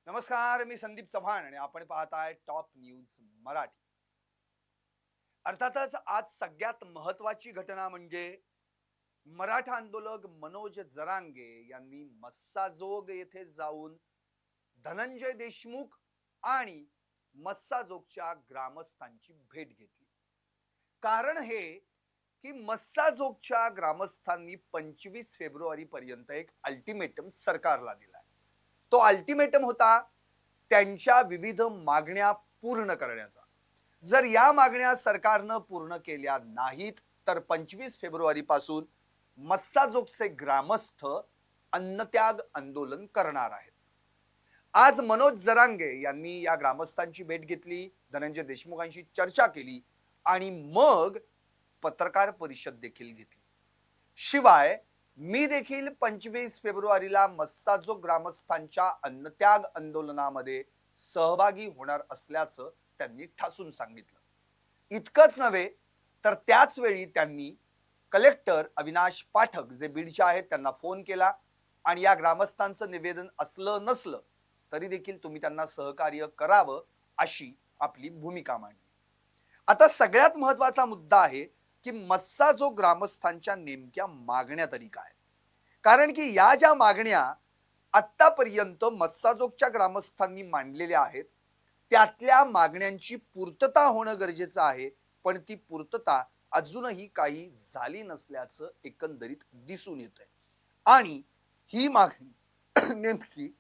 नमस्कार, मी संदीप चव्हाण आणि आपण पाहताय टॉप न्यूज मराठी. अर्थातच आज सगळ्यात महत्वाची घटना म्हणजे मराठा आंदोलक मनोज जरांगे यांनी मस्साजोग येथे जाऊन धनंजय देशमुख आणि मस्साजोगच्या ग्रामस्थांची भेट घेतली. कारण हे की मस्साजोगच्या ग्रामस्थांनी 25 फेब्रुवारी पर्यंत एक अल्टिमेटम सरकारला दिलाय. तो अल्टिमेटम होता त्यांच्या विविध मागण्या पूर्ण करण्याचा. जर या मागण्या सरकारनं पूर्ण केल्या नाहीत तर 25 फेब्रुवारी पासून मस्साजोगचे ग्रामस्थ अन्नत्याग आंदोलन करणार आहेत. आज मनोज जरांगे यांनी या ग्रामस्थांची भेट घेतली, धनंजय देशमुखांशी चर्चा केली आणि मग पत्रकार परिषद देखील घेतली. शिवाय मी देखील 25 फेब्रुवारीला मस्साजोग ग्रामस्थांच्या अन्नत्याग आंदोलनामध्ये सहभागी होणार असल्याचं त्यांनी ठासून सांगितलं. इतकंच नव्हे तर त्याच वेळी त्यांनी कलेक्टर अविनाश पाठक जे बीडचे आहेत त्यांना फोन केला आणि या ग्रामस्थांचं निवेदन असलं नसलं तरी देखील तुम्ही त्यांना सहकार्य करावं अशी आपली भूमिका मांडली. आता सगळ्यात महत्वाचा मुद्दा आहे की मस्साजोग ग्रामस्थांच्या नेमक्या मागण्या तरी काय. कारण की या ज्या मागण्या आतापर्यंत मस्साजोगच्या ग्रामस्थांनी मांडलेल्या आहेत त्यातल्या मागण्यांची पूर्तता होणं गरजेचं आहे, पण ती पूर्तता अजूनही काही झाली नसल्याचं एकंदरीत दिसून येतंय. आणि ही मागणी नेमकी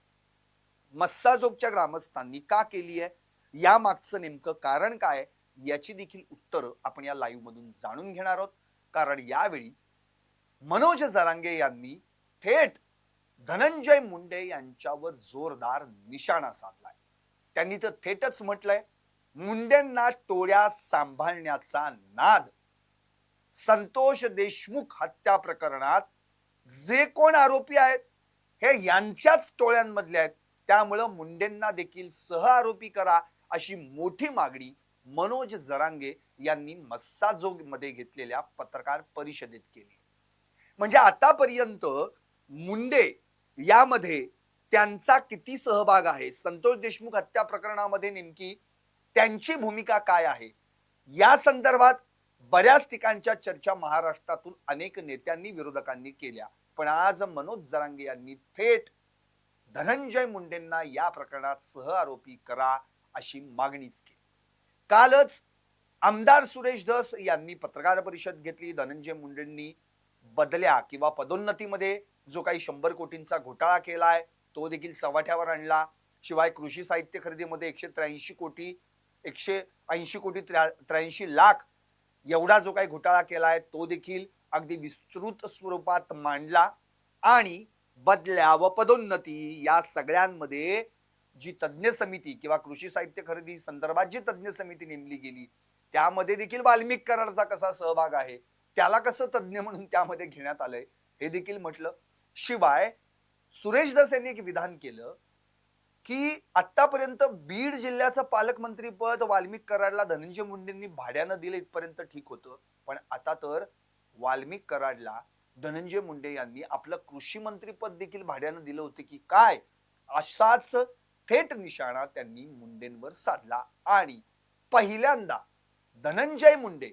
मस्साजोगच्या ग्रामस्थांनी का केली आहे, या मागचं नेमकं कारण काय, याची देखील उत्तरं आपण या लाईव्ह मधून जाणून घेणार आहोत. कारण यावेळी मनोज जरांगे यांनी थेट धनंजय मुंडे यांच्यावर जोरदार निशाणा साधलाय. त्यांनी तर थेटच म्हटलंय, मुंडेंना टोळ्या सांभाळण्याचा नाद. संतोष देशमुख हत्या प्रकरणात जे कोण आरोपी आहेत हे यांच्याच टोळ्यांमधले आहेत, त्यामुळे मुंडेंना देखील सह आरोपी करा अशी मोठी मागणी मनोज जरांगे यांनी मस्साजोग मध्ये घेतलेल्या पत्रकार परिषदेत केली. म्हणजे आतापर्यंत मुंडे यामध्ये त्यांचा किती सहभाग आहे, संतोष देशमुख हत्या प्रकरणामध्ये नेमकी त्यांची भूमिका काय आहे, या संदर्भात बऱ्याच ठिकाणच्या चर्चा महाराष्ट्रातून अनेक नेत्यांनी विरोधकांनी केल्या. पण आज मनोज जरांगे यांनी थेट धनंजय मुंडेंना या प्रकरणात सह आरोपी करा अशी मागणीच केली. कालच आमदार सुरेश धस यांनी पत्रकार परिषद घेतली. धनंजय मुंडेंनी बदल्या किंवा पदोन्नतीमध्ये जो काही 100 कोटींचा घोटाळा केलाय तो देखील चव्हाट्यावर आणला. शिवाय कृषी साहित्य खरेदीमध्ये 183 कोटी 180 कोटी 83 लाख एवढा जो काही घोटाळा केलाय तो देखील अगदी विस्तृत स्वरूपात मांडला. आणि बदल्या व पदोन्नती या सगळ्यांमध्ये जी तज्ञ समिती किंवा कृषी साहित्य खरेदी संदर्भात जी तज्ञ समिती नेमली गेली त्यामध्ये देखील वाल्मिक कराडचा कसा सहभाग आहे, त्याला कसं तज्ञ म्हणून त्यामध्ये घेण्यात आलंय हे देखील म्हटलं. शिवाय सुरेश धस यांनी एक विधान केलं की आतापर्यंत बीड जिल्ह्याचं पालकमंत्री पद वाल्मिक कराडला धनंजय मुंडेंनी भाड्यानं दिलं इथपर्यंत ठीक होतं, पण आता तर वाल्मिक कराडला धनंजय मुंडे यांनी आपलं कृषी मंत्री पद देखील भाड्यानं दिलं होतं की काय, असाच थेट निशाणा त्यांनी मुंडेंवर साधला. आणि पहिल्यांदा धनंजय मुंडे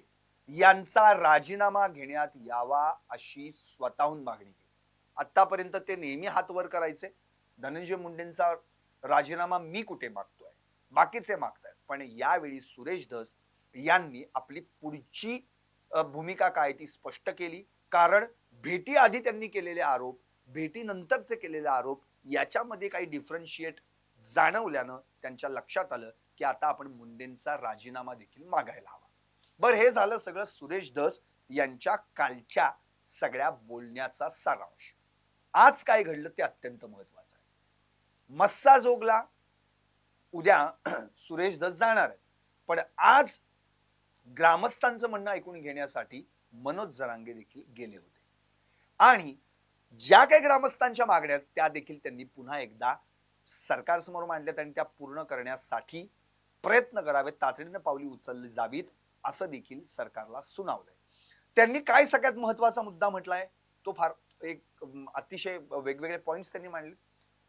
यांचा राजीनामा घेण्यात यावा अशी स्वतःहून मागणी केली. आतापर्यंत ते नेहमी हात वर करायचे, धनंजय मुंडेंचा राजीनामा मी कुठे मागतोय, बाकीचे मागतायत. पण यावेळी सुरेश धस यांनी आपली पुढची भूमिका काय ती स्पष्ट केली. कारण भेटी आधी त्यांनी केलेले आरोप, भेटीनंतरचे केलेले आरोप याच्यामध्ये काही डिफरन्शिएट जाणवल्यानं त्यांच्या लक्षात आलं की आता आपण मुंडेंचा राजीनामा देखील मागायला हवा. बर, हे झालं सगळं सुरेश धस यांच्या कालच्या सगळ्या बोलण्याचा सारांश. आज काय घडलं ते अत्यंत महत्वाचं आहे. मस्साजोगला उद्या सुरेश धस जाणार आहे, पण आज ग्रामस्थांचं म्हणणं ऐकून घेण्यासाठी मनोज जरांगे देखील गेले होते. आणि ज्या काही ग्रामस्थांच्या मागण्या त्या देखील त्यांनी पुन्हा एकदा सरकारसमोर मांडल्यात आणि त्या पूर्ण करण्यासाठी प्रयत्न करावेत, तातडीनं पावली उचलली जावीत असं देखील सरकारला सुनावलंय. त्यांनी काय सगळ्यात महत्वाचा मुद्दा म्हटलाय तो फार एक अतिशय वेगवेगळे पॉइंट्स त्यांनी मांडले.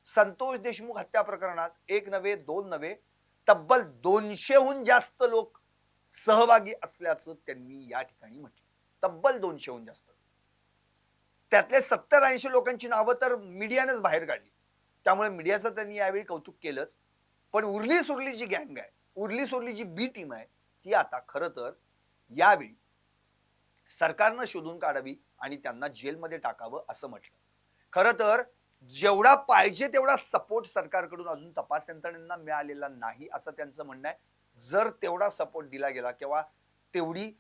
संतोष देशमुख हत्या प्रकरणात एक नव्हे दोन नव्हे तब्बल 200हून जास्त लोक सहभागी असल्याचं त्यांनी या ठिकाणी म्हटलं. तब्बल 200हून जास्त. त्यातले 70-80 लोकांची नावं तर मीडियानेच बाहेर काढली. त्यामुळे मीडियाचं त्यांनी यावेळी कौतुक केलंच. पण उरली सुरली जी गँग आहे, उरली सुरली जी बी टीम आहे, ती आता खरं तर यावेळी सरकारनं शोधून काढावी आणि त्यांना जेलमध्ये टाकावं असं म्हटलं. खरं तर जेवढा पाहिजे तेवढा सपोर्ट सरकारकडून अजून तपास यंत्रणेंना मिळालेला नाही असं त्यांचं म्हणणं आहे. जर तेवढा सपोर्ट दिला गेला किंवा तेवढी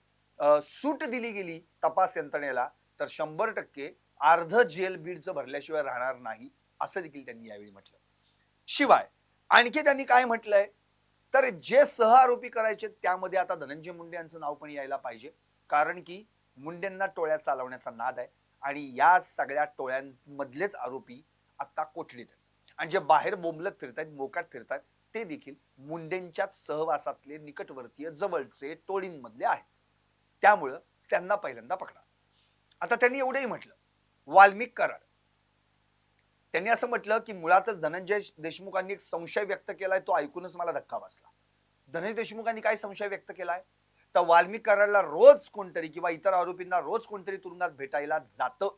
सूट दिली गेली तपास यंत्रणेला तर 100% अर्ध जेल बीडचं भरल्याशिवाय राहणार नाही असं देखील त्यांनी यावेळी म्हटलं. शिवाय आणखी त्यांनी काय म्हटलंय तर जे सह आरोपी करायचे त्यामध्ये आता धनंजय मुंडे यांचं नाव पण यायला पाहिजे. कारण की मुंडेंना टोळ्या चालवण्याचा नाद आहे आणि या सगळ्या टोळ्यांमधलेच आरोपी आता कोठडीत आहेत आणि जे बाहेर बोंबलत फिरतायत मोकाट फिरतायत ते देखील मुंडेंच्याच सहवासातले निकटवर्तीय जवळचे टोळींमधले आहेत. त्यामुळं त्यांना पहिल्यांदा पकडा. आता त्यांनी एवढंही म्हटलं वाल्मिक कराड त्यांनी असं म्हटलं की मुळातच धनंजय देशमुखांनी एक संशय व्यक्त केलाय तो ऐकूनच मला धक्का बसला. धनंजय देशमुखांनी काय संशय व्यक्त केलाय तर वाल्मिक कराडला रोज कोणतरी किंवा इतर आरोपींना रोज कोणतरी तुरुंगात भेटायला जातं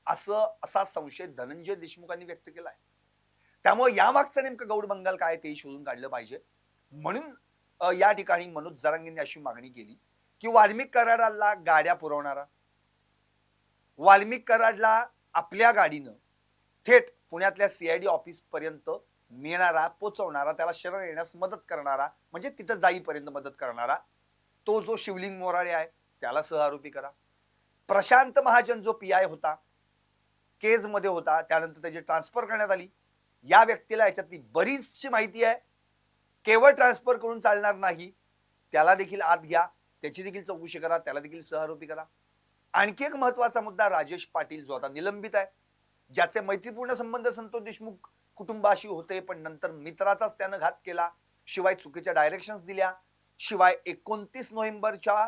असा संशय धनंजय देशमुखांनी व्यक्त केलाय. त्यामुळे यामागचं नेमकं गौड बंगाल काय ते शोधून काढलं पाहिजे. म्हणून या ठिकाणी मनोज जरांगेंनी अशी मागणी केली की वाल्मिक कराडला गाड्या पुरवणारा, वाल्मिक कराडला आपल्या गाडीनं थेट पुण्यातल्या सीआयडी ऑफिस पर्यंत नेणारा पोचवणारा त्याला शरण येण्यास मदत करणारा म्हणजे तिथं जाईपर्यंत मदत करणारा तो जो शिवलिंग मोराळे आहे त्याला सहआरोपी करा. प्रशांत महाजन जो पीआय होता केज मध्ये होता त्यानंतर त्याची ट्रान्सफर करण्यात आली. या व्यक्तीला याच्यातली बरीचशी माहिती आहे. केवळ ट्रान्सफर करून चालणार नाही, त्याला देखील आत घ्या, त्याची देखील चौकशी करा, त्याला देखील सहआरोपी करा. आणखी एक महत्वाचा मुद्दा राजेश पाटील जो आता निलंबित आहे ज्याचे मैत्रीपूर्ण संबंध संतोष देशमुख कुटुंबाशी होते पण नंतर मित्राचाच त्यानं घात केला, शिवाय चुकीच्या डायरेक्शन्स दिल्या, शिवाय 29 नोव्हेंबरच्या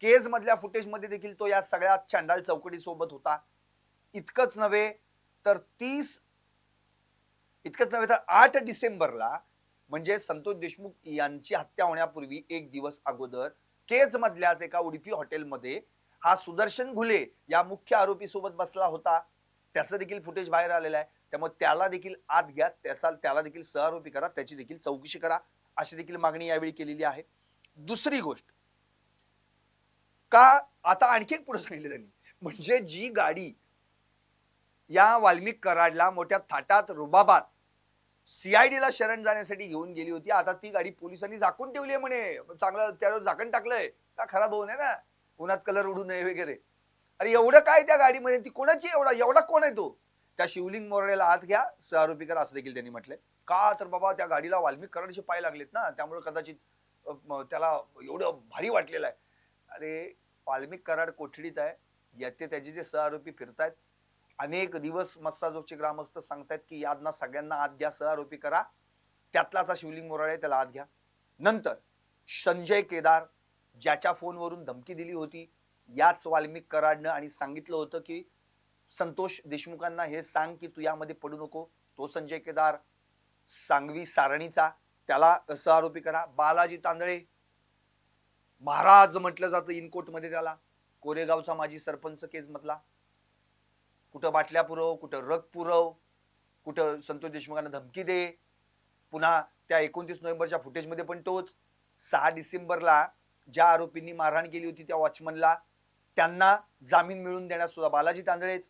केज मधल्या फुटेज मध्ये देखील तो या सगळ्या चांडाळ चौकडी सोबत होता. इतकंच नव्हे तर 8 डिसेंबरला म्हणजे संतोष देशमुख यांची हत्या होण्यापूर्वी एक दिवस अगोदर केज मधल्याच एका उडपी हॉटेलमध्ये हा सुदर्शन घुले या मुख्य आरोपी सोबत बसला होता. त्याचं देखील फुटेज बाहेर आलेलं आहे. त्यामुळे त्याला देखील आत घ्या, त्याला देखील सहआरोपी करा, त्याची देखील चौकशी करा अशी देखील मागणी यावेळी केलेली आहे. दुसरी गोष्ट का आता आणखी एक पुढे सांगितलं त्यांनी म्हणजे जी गाडी या वाल्मिक कराडला मोठ्या थाटात रुबाबात सीआयडीला शरण जाण्यासाठी घेऊन गेली होती आता ती गाडी पोलिसांनी झाकून ठेवली आहे म्हणे. चांगलं त्यावर झाकण टाकलंय का खराब होऊ नये ना, उन्हात कलर उडू नये वगैरे. अरे एवढं काय त्या गाडीमध्ये, ती कोणाची, एवढा कोण आहे तो? त्या शिवलिंग मोराळेला आत घ्या, सहआरोपी करा असं देखील त्यांनी म्हटलंय. का तर बाबा त्या गाडीला वाल्मिक कराडचे पाय लागलेत ना त्यामुळे कदाचित त्याला एवढं भारी वाटलेलं आहे. अरे वाल्मिक कराड कोठडीत आहे, याचे त्याचे जे सहआरोपी फिरतायत. अनेक दिवस मस्साजोगचे ग्रामस्थ सांगतायत की यादना सगळ्यांना आत घ्या, सहआरोपी करा. त्यातलाचा शिवलिंग मोराळे त्याला आत घ्या. नंतर संजय केदार ज्याच्या फोनवरून धमकी दिली होती याच वाल्मिक कराडनं आणि सांगितलं होतं की संतोष देशमुखांना हे सांग की तू यामध्ये पडू नको, तो संजय केदार सांगवी सारणीचा त्याला सहआरोपी करा. बालाजी तांदळे महाराज म्हटलं जातं इनकोट मध्ये त्याला, कोरेगावचा माजी सरपंच केस मधला, कुठं बाटल्या पुरव, कुठं रग पुरव, कुठं संतोष देशमुखांना धमकी दे. पुन्हा त्या 29 नोव्हेंबरच्या फुटेजमध्ये पण तोच. 6 डिसेंबरला ज्या आरोपींनी मारहाण केली होती त्या वॉचमनला त्यांना जामीन मिळवून देण्यास सुद्धा बालाजी तांदळेच.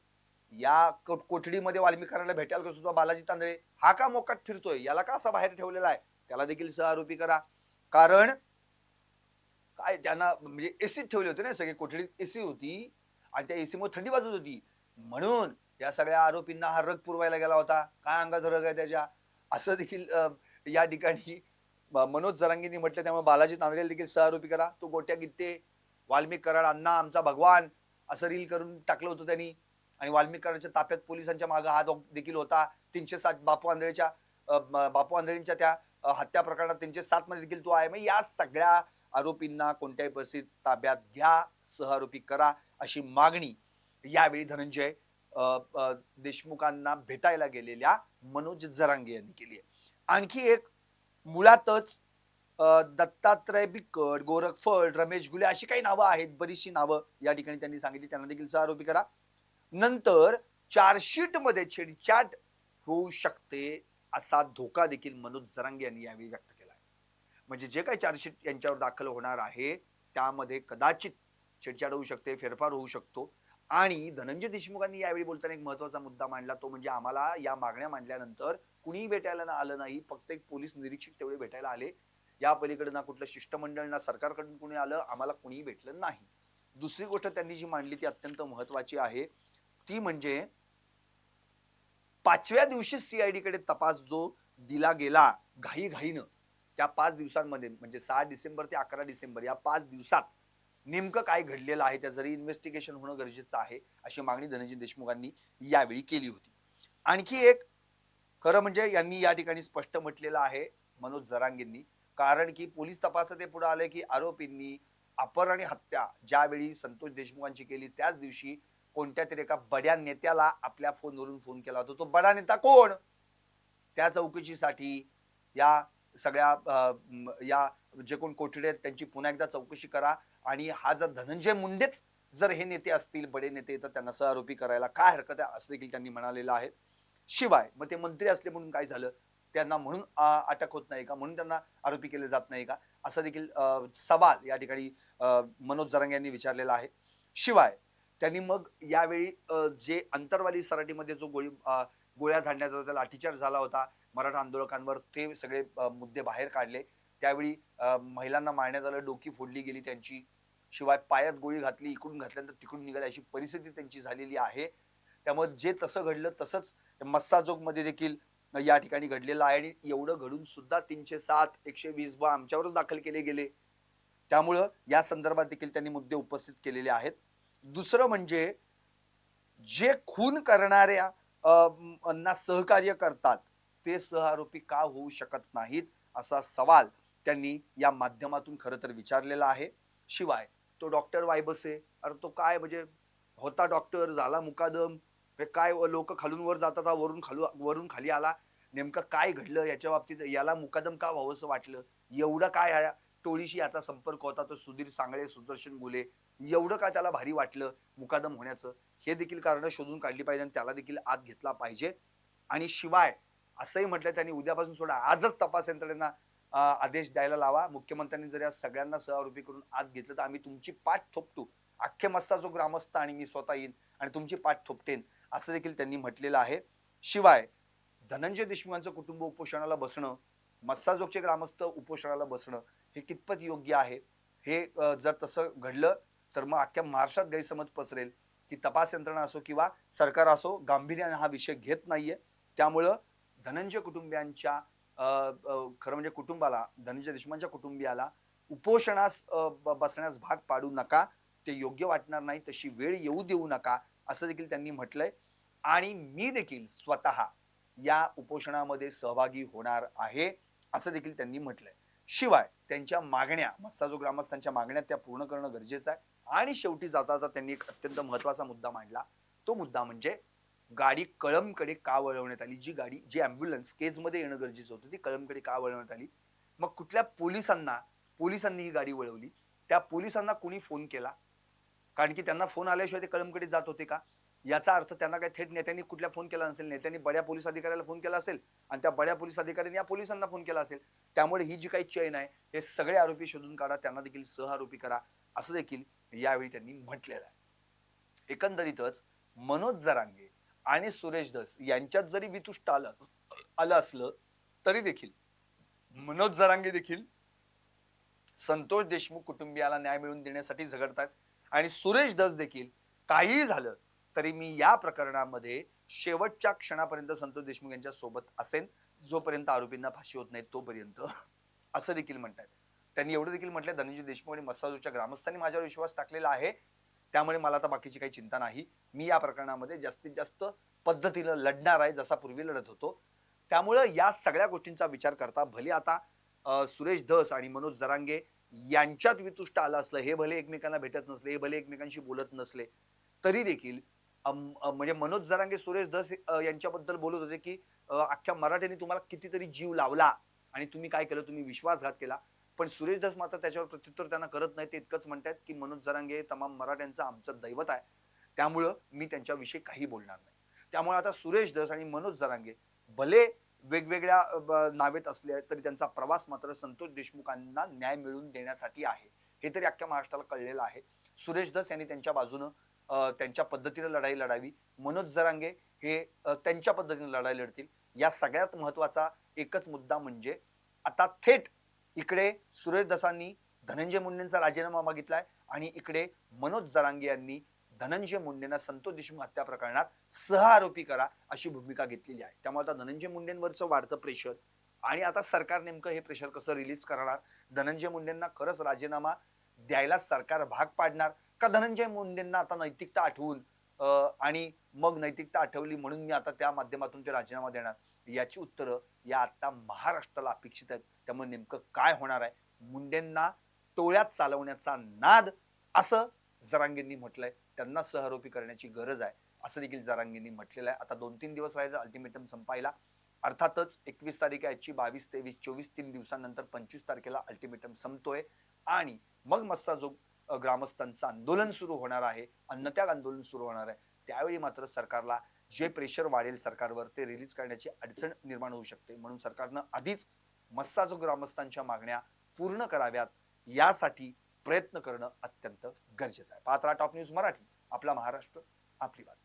या कोठडीमध्ये वाल्मिक कराडला भेटायला सुद्धा बालाजी तांदळे. हा का मोकाट फिरतोय, याला का असा बाहेर ठेवलेला आहे, त्याला देखील सहआरोपी करा. कारण काय त्यांना म्हणजे एसीत ठेवले होते ना सगळे, कोठडीत एसी होती आणि त्या एसी मध्ये थंडी वाजत होती म्हणून या सगळ्या आरोपींना हा रग पुरवायला गेला होता. काय अंगाचा रग आहे त्याच्या असं देखील या ठिकाणी मनोज जरांगेंनी म्हटलं. त्यामुळे बालाजी तांदळे देखील सहआरोपी करा. तो गोट्या गित्ते वाल्मिक कराड अण्णा आमचा भगवान असं रील करून टाकलं होतं त्यांनी आणि वाल्मिक कराडच्या ताफ्यात पोलिसांच्या मागे हा देखील होता. 307 बापू आंधळेंच्या त्या हत्या प्रकरणात 307 मध्ये देखील तो आहे. मग या सगळ्या आरोपींना कोणत्याही परिस्थितीत ताब्यात घ्या, सहआरोपी करा अशी मागणी यावेळी धनंजय देशमुखांना भेटायला गेलेल्या मनोज जरांगे यांनी केली आहे. आणखी एक मुळातच दत्तात्रय बिकट, गोरख फड, रमेश गुले अशी काही नावं आहेत, बरीचशी नावं या ठिकाणी त्यांनी सांगितली, त्यांना देखील सहआरोपी करा. नंतर चार्जशीट मध्ये छेडछाड होऊ शकते असा धोका देखील मनोज जरांगे यांनी यावेळी व्यक्त केला आहे. म्हणजे जे काही चार्जशीट यांच्यावर दाखल होणार आहे त्यामध्ये कदाचित छेडछाड होऊ शकते, फेरफार होऊ शकतो. आणि धनंजय देशमुखांनी यावेळी बोलताना एक महत्वाचा मुद्दा मांडला, तो म्हणजे आम्हाला या मागण्या मांडल्यानंतर कुणीही भेटायला आलं नाही, फक्त एक पोलीस निरीक्षक तेवढे भेटायला आले. या पलीकडे ना कुठलं शिष्टमंडळ ना सरकारकडून कुणी आलं, आम्हाला कुणीही भेटलं नाही. दुसरी गोष्ट त्यांनी जी मांडली ती अत्यंत महत्वाची आहे, ती म्हणजे 5व्या दिवशी सीआयडी कडे तपास जो दिला गेला घाईघाईनं, त्या 5 दिवसांमध्ये म्हणजे 6 डिसेंबर ते 11 डिसेंबर या 5 दिवसात नेमकं काय घडलेलं आहे त्याचं इन्व्हेस्टिगेशन होणं गरजेचं आहे, अशी मागणी धनंजय देशमुखांनी यावेळी केली होती. आणखी एक खरं म्हणजे यांनी या ठिकाणी स्पष्ट म्हटलेलं आहे मनोज जरांगेंनी, कारण की पोलीस तपासात हे पुढे आले की आरोपींनी अपहरण आणि हत्या ज्यावेळी संतोष देशमुखांची केली त्याच दिवशी कोणत्या तरी एका बड्या नेत्याला आपल्या फोनवरून फोन केला होता. तो बडा नेता कोण, त्या चौकशीसाठी या सगळ्या या जे कोण कोठडे आहेत त्यांची पुन्हा एकदा चौकशी करा. आणि हा जर धनंजय मुंडेच जर हे नेते असतील, बडे नेते, तर त्यांना सहआरोपी करायला काय हरकत आहे असं देखील त्यांनी म्हणालेलं आहे. शिवाय मग ते मंत्री असले म्हणून काय झालं, त्यांना म्हणून अटक होत नाही का, म्हणून त्यांना आरोपी केले जात नाही का, असं देखील सवाल या ठिकाणी मनोज जरांगे यांनी विचारलेला आहे. शिवाय त्यांनी मग यावेळी जे अंतरवाली सराटीमध्ये जो गोळ्या झाडण्यात होता, लाठीचार्ज झाला होता मराठा आंदोलकांवर, ते सगळे मुद्दे बाहेर काढले. त्यावेळी महिलांना मारण्यात आलं, डोकी फोडली गेली त्यांची, शिवाय पायात गोळी घातली, इकडून घातल्यानंतर तिकडून निघाली अशी परिस्थिती त्यांची झालेली आहे. त्यामुळे जे तसं घडलं तसंच मस्साजोग मध्ये देखील या ठिकाणी घडलेलं आहे. आणि एवढं घडून सुद्धा 307 120 आमच्यावरच दाखल केले गेले. त्यामुळं या संदर्भात देखील त्यांनी मुद्दे उपस्थित केलेले आहेत. दुसरं म्हणजे जे खून करणाऱ्या ना सहकार्य करतात ते सहआरोपी का होऊ शकत नाहीत असा सवाल त्यांनी या माध्यमातून खरं तर विचारलेला आहे. शिवाय तो डॉक्टर वायबसे, अरे तो काय म्हणजे होता डॉक्टर, झाला मुकादम, हे काय लोक खालून वर जातात, वरून खाली आला, नेमकं काय घडलं याच्या बाबतीत, याला मुकादम का व्हावंसं वाटलं, एवढं काय टोळीशी याचा संपर्क होता, तो सुधीर सांगळे, सुदर्शन गुले, एवढं काय त्याला भारी वाटलं मुकादम होण्याचं, हे देखील कारण शोधून काढली पाहिजे आणि त्याला देखील आत घेतला पाहिजे. आणि शिवाय असंही म्हटलं त्यांनी, उद्यापासून सोडा, आजच तपास यंत्रणेना आदेश द्यायला लावा. मुख्यमंत्र्यांनी जर या सगळ्यांना सहआरोपी करून आत घेतलं तर आम्ही तुमची पाठ थोपटू, अख्खे मस्सा जो ग्रामस्थ आणि मी स्वतः येईन आणि तुमची पाठ थोपटेन, असं देखील त्यांनी म्हटलेलं आहे. शिवाय धनंजय देशमुखांचं कुटुंब उपोषणाला बसणं, मस्साजोगचे ग्रामस्थ उपोषणाला बसणं हे कितपत योग्य आहे, हे जर तसं घडलं तर मग अख्ख्या महाराष्ट्रात गैरसमज पसरेल की तपास यंत्रणा असो किंवा सरकार असो गांभीर्याने हा विषय घेत नाहीये. त्यामुळं धनंजय कुटुंबियांच्या खरं म्हणजे कुटुंबाला, धनंजय देशमुखांच्या कुटुंबियाला उपोषणास बसण्यास भाग पाडू नका, ते योग्य वाटणार नाही, तशी वेळ येऊ देऊ नका, असं देखील त्यांनी म्हटलंय. आणि मी देखील स्वतः या उपोषणामध्ये सहभागी होणार आहे, असं देखील त्यांनी म्हटलंय. शिवाय त्यांच्या मागण्या, मस्साजो ग्रामस्थांच्या मागण्या त्या पूर्ण करणं गरजेचं आहे. आणि शेवटी जाता जाता त्यांनी एक अत्यंत महत्वाचा मुद्दा मांडला, तो मुद्दा म्हणजे गाडी कळंबकडे का वळवण्यात आली, जी गाडी, जी अँब्युलन्स केजमध्ये येणं गरजेचं होतं ती कळंबकडे का वळवण्यात आली, मग कुठल्या पोलिसांनी ही गाडी वळवली, त्या पोलिसांना कोणी फोन केला, कारण की त्यांना फोन आल्याशिवाय ते कळंबकडे जात होते का, याचा अर्थ त्यांना काही थेट नेत्यांनी कुठल्या फोन केला नसेल, नेत्यांनी बड्या पोलीस अधिकाऱ्याला फोन केला असेल आणि त्या बड्या पोलीस अधिकाऱ्यांनी या पोलिसांना फोन केला असेल. त्यामुळे ही जी काही चेन आहे हे सगळे आरोपी शोधून काढा, त्यांना देखील सहआरोपी करा, असं देखील यावेळी त्यांनी म्हटलेलं आहे. एकंदरीतच मनोज जरांगे आणि सुरेश धस यांच्यात जरी वितुष्ट आलं असलं तरी देखील मनोज जरांगे देखील संतोष देशमुख कुटुंबियाला न्याय मिळवून देण्यासाठी झगडतात आणि सुरेश धस देखील काहीही झालं तरी मी या प्रकरणामध्ये शेवटच्या क्षणापर्यंत संतोष देशमुख यांच्या सोबत असेन, जोपर्यंत आरोपींना फाशी होत नाही तोपर्यंत, असं देखील म्हणतात. त्यांनी एवढं देखील म्हटलं, धनंजय देशमुख आणि मस्साजोगच्या ग्रामस्थांनी माझ्यावर विश्वास टाकलेला आहे, त्यामुळे मला आता बाकीची काही चिंता नाही, मी या प्रकरणामध्ये जास्तीत जास्त पद्धतीनं लढणार आहे जसा पूर्वी लढत होतो. त्यामुळे या सगळ्या गोष्टींचा विचार करता भले आता सुरेश धस आणि मनोज जरांगे यांच्यात वितुष्ट आलं असलं, हे भले एकमेकांना भेटत नसले, हे भले एकमेकांशी बोलत नसले, तरी देखील म्हणजे मनोज जरांगे, सुरेश धस यांच्याबद्दल बोलत होते, की अख्ख्या मराठ्यांनी तुम्हाला कितीतरी जीव लावला आणि तुम्ही काय केलं? तुम्ही विश्वासघात केला. पण सुरेश धस मात्र त्याच्यावर प्रत्युत्तर त्यांना करत नाही. ते इतकंच म्हणतायत, की मनोज जरांगे हे तमाम मराठ्यांचं आमचं दैवत आहे. त्यामुळं मी त्यांच्याविषयी काही बोलणार नाही. त्यामुळे आता सुरेश धस आणि मनोज जरांगे भले वेगवेगळ्या नावेत असले तरी त्यांचा प्रवास मात्र संतोष देशमुखांना न्याय मिळवून देण्यासाठी आहे. हे तरी अख्ख्या महाराष्ट्राला कळलेलं आहे. सुरेश धस यांनी त्यांच्या बाजूनं त्यांच्या पद्धतीने लढाई लढावी. मनोज जरांगे हे त्यांच्या पद्धतीने लढाई लढतील. या सगळ्यात महत्त्वाचा एकच मुद्दा म्हणजे आता थेट इकडे सुरेश धसांनी धनंजय मुंडेंचा राजीनामा मागितलाय आणि इकडे मनोज जरांगे यांनी धनंजय मुंडेंना संतोष देशमुख हत्या प्रकरणात सहआरोपी करा अशी भूमिका घेतलेली आहे. त्यामुळे आता धनंजय मुंडेंवरचं वाढतं प्रेशर आणि आता सरकार नेमकं हे प्रेशर कसं रिलीज करणार? धनंजय मुंडेंना खरंच राजीनामा द्यायला सरकार भाग पाडणार का धनंजय मुंडेंना आता नैतिकता आठवून आणि मग नैतिकता आठवली म्हणून मी आता त्या माध्यमातून ते राजीनामा देणार? याची उत्तरं या आता महाराष्ट्राला अपेक्षित आहेत. त्यामुळे नेमकं काय होणार आहे? मुंडेंना टोळ्यात चालवण्याचा नाद असं जरांगेंनी म्हटलंय. त्यांना सहआरोपी करण्याची गरज आहे असं देखील जरांगेंनी म्हटलेलं आहे. आता 2-3 दिवस राहिले अल्टिमेटम संपायला. अर्थातच 21 तारीख आहे आजची, 22, 23, 24 3 दिवसानंतर 25 तारखेला अल्टिमेटम संपतोय आणि मग मस्साजोग ग्रामस्थांचं आंदोलन सुरू होणार आहे, अन्नत्याग आंदोलन सुरू होणार आहे. त्यावेळी मात्र सरकारला जे प्रेशर वाढेल सरकारवर ते रिलीज करण्याची अडचण निर्माण होऊ शकते. म्हणून सरकारनं आधीच मस्साजोग ग्रामस्थांच्या मागण्या पूर्ण कराव्यात यासाठी प्रयत्न करणं अत्यंत गरजेचं आहे. पाहत रहा टॉप न्यूज मराठी, आपला महाराष्ट्र, आपली बात.